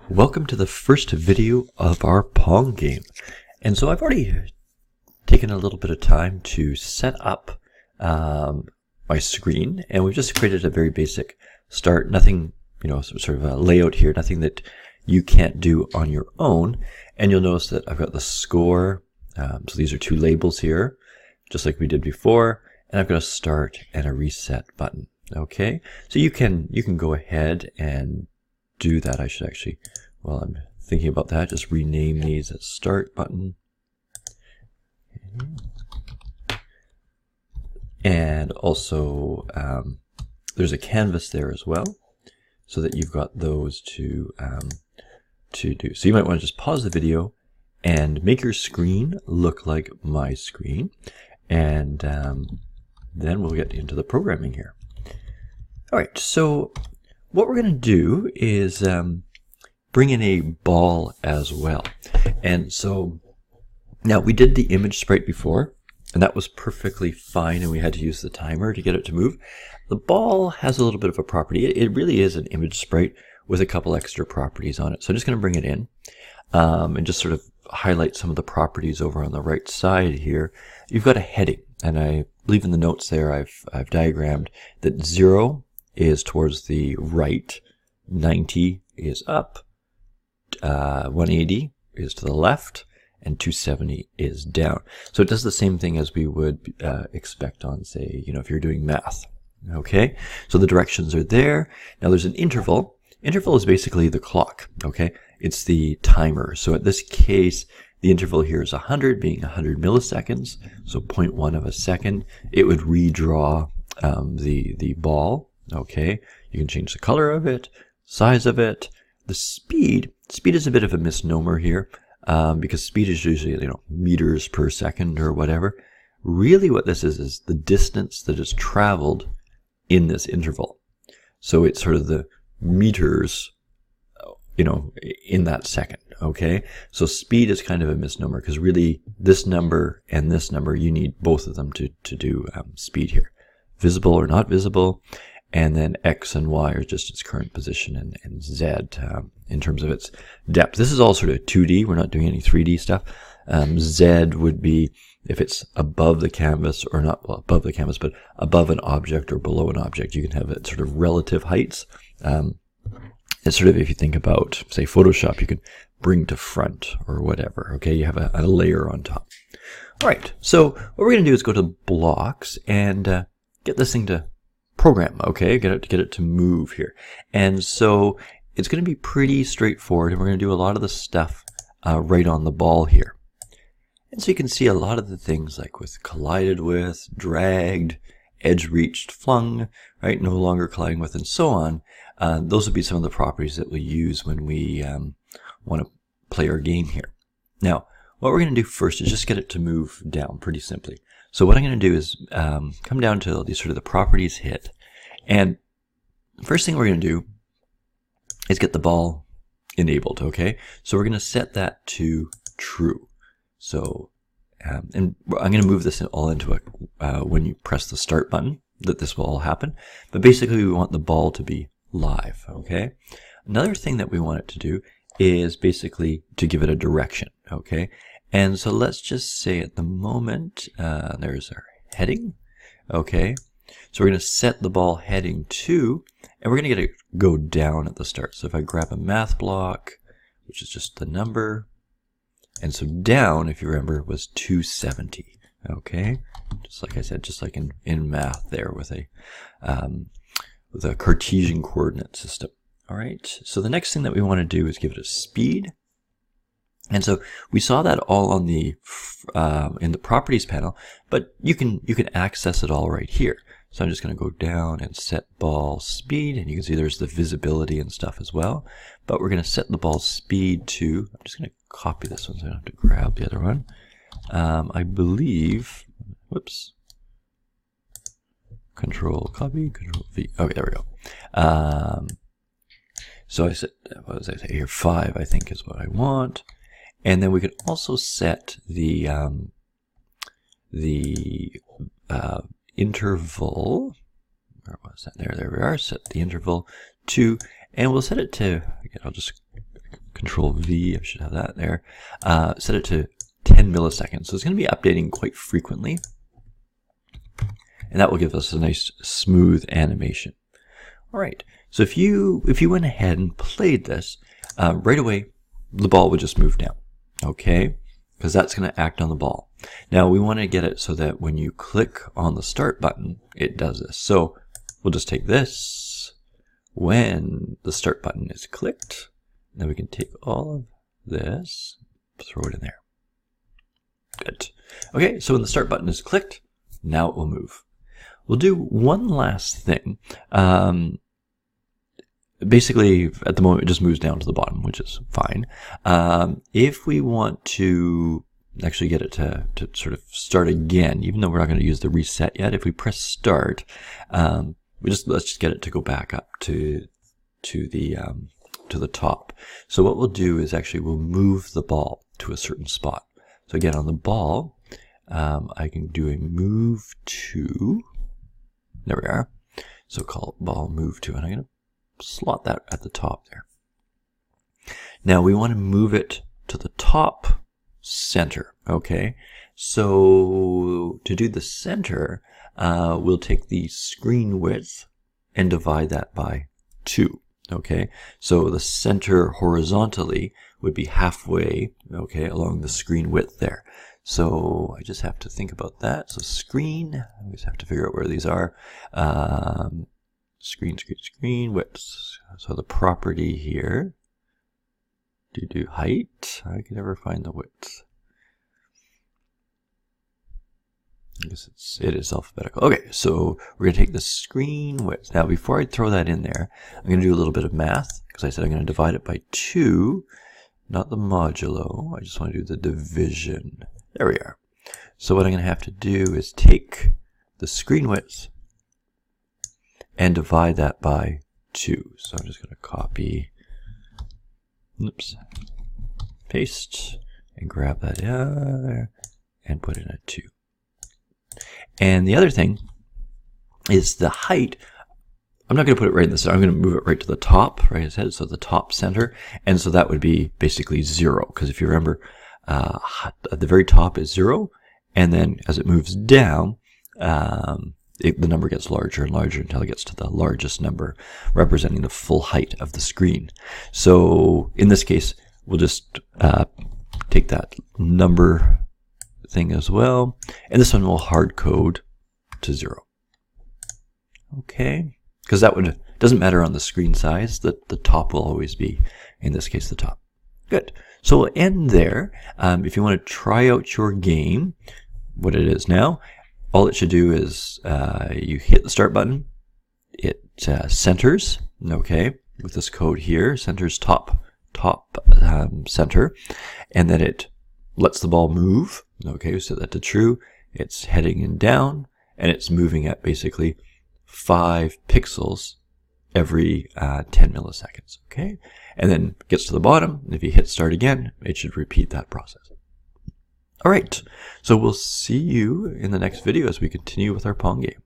Welcome to the first video of our Pong game. And so I've already taken a little bit of time to set up my screen, and we've just created a very basic start, nothing, sort of a layout here, nothing that you can't do on your own. And you'll notice that I've got the score, so these are two labels here, just like we did before, and I've got a start and a reset button. Okay, so you can go ahead and do that. I should actually, while I'm thinking about that, just rename these as start button. And also there's a canvas there as well, so that you've got those to do. So you might want to just pause the video and make your screen look like my screen, and then we'll get into the programming here. All right, so what we're going to do is bring in a ball as well. And so now we did the image sprite before, and that was perfectly fine, and we had to use the timer to get it to move. The ball has a little bit of a property. It really is an image sprite with a couple extra properties on it. So I'm just going to bring it in and just sort of highlight some of the properties over on the right side here. You've got a heading, and I believe in the notes there I've diagrammed that 0 is towards the right, 90 is up, 180 is to the left, and 270 is down. So it does the same thing as we would expect on, say, if you're doing math. Okay, so the directions are there. Now there's an interval. Interval is basically the clock. Okay, it's the timer. So at this case, the interval here is 100, being 100 milliseconds. So 0.1 of a second. It would redraw the ball. Okay, you can change the color of it, size of it, the speed. Speed is a bit of a misnomer here because speed is usually meters per second or whatever. Really, what this is the distance that is traveled in this interval. So it's sort of the meters, in that second. Okay, so speed is kind of a misnomer because really this number and this number, you need both of them to do speed here. Visible or not visible. And then X and Y are just its current position, and Z in terms of its depth. This is all sort of 2D. We're not doing any 3D stuff. Z would be if it's above the canvas, or not above the canvas, but above an object or below an object. You can have it sort of relative heights. It's sort of, if you think about, say, Photoshop, you can bring to front or whatever. Okay, you have a layer on top. All right, so what we're going to do is go to blocks and get this thing to program, okay, get it to move here. And so it's going to be pretty straightforward, and we're going to do a lot of the stuff right on the ball here. And so you can see a lot of the things like with collided with, dragged, edge reached, flung, right, no longer colliding with, and so on. Those would be some of the properties that we'll use when we want to play our game here. Now, what we're going to do first is just get it to move down pretty simply. So what I'm going to do is come down to these sort of the properties hit. And the first thing we're going to do is get the ball enabled, okay? So we're going to set that to true. So, and I'm going to move this all into when you press the start button, that this will all happen. But basically we want the ball to be live, okay? Another thing that we want it to do is basically to give it a direction, okay? And so let's just say at the moment, there's our heading, okay? So we're going to set the ball heading to, and we're going to get it go down at the start. So if I grab a math block, which is just the number, and so down, if you remember, was 270, okay? Just like I said, just like in math there with a Cartesian coordinate system. All right, so the next thing that we want to do is give it a speed. And so we saw that all on the in the properties panel, but you can access it all right here. So I'm just going to go down and set ball speed, and you can see there's the visibility and stuff as well. But we're going to set the ball speed to, I'm just going to copy this one so I don't have to grab the other one. I believe, whoops, Control copy, Control V. Okay, there we go. So I said, what was I say here? 5, I think, is what I want. And then we could also set the interval. Where was that? There we are. Set the interval to, and we'll set it to, again, I'll just Control V, I should have that there. Set it to 10 milliseconds. So it's going to be updating quite frequently. And that will give us a nice smooth animation. All right. So if you went ahead and played this, right away, the ball would just move down. Okay? Because that's going to act on the ball. Now we want to get it so that when you click on the start button, it does this. So we'll just take this. When the start button is clicked, then we can take all of this, throw it in there. Good. Okay, so when the start button is clicked, now it will move. We'll do one last thing. Basically, at the moment, it just moves down to the bottom, which is fine. If we want to actually get it to sort of start again, even though we're not going to use the reset yet, if we press start, let's just get it to go back up to the top. So what we'll do is actually we'll move the ball to a certain spot. So again, on the ball, I can do a move to. There we are. So call it ball move to, and I'm going to slot that at the top there. Now we want to move it to the top center. Okay. So to do the center, we'll take the screen width and divide that by 2. Okay, so the center horizontally would be halfway, okay, along the screen width there. So I just have to think about that. So screen, I always have to figure out where these are. Screen width. So the property here, do height. I can never find the width. I guess it is alphabetical. Okay, so we're going to take the screen width. Now, before I throw that in there, I'm going to do a little bit of math, because I said I'm going to divide it by 2, not the modulo. I just want to do the division. There we are. So what I'm going to have to do is take the screen width and divide that by 2. So I'm just going to copy, oops, paste, and grab that there, and put in a 2. And the other thing is the height. I'm not going to put it right in the center. I'm going to move it right to the top, right as I said, so the top center. And so that would be basically 0. Because if you remember, at the very top is 0. And then as it moves down, the number gets larger and larger until it gets to the largest number, representing the full height of the screen. So in this case, we'll just take that number thing as well, and this one will hard code to 0. Okay, because that doesn't matter on the screen size. The top will always be, in this case, the top. Good. So we'll end there. If you want to try out your game, what it is now, all it should do is you hit the start button. It centers. Okay, with this code here, centers top center, and then it lets the ball move. Okay, we set that to true. It's heading in down, and it's moving at basically 5 pixels every 10 milliseconds. Okay, and then gets to the bottom. And if you hit start again, it should repeat that process. All right, so we'll see you in the next video as we continue with our Pong game.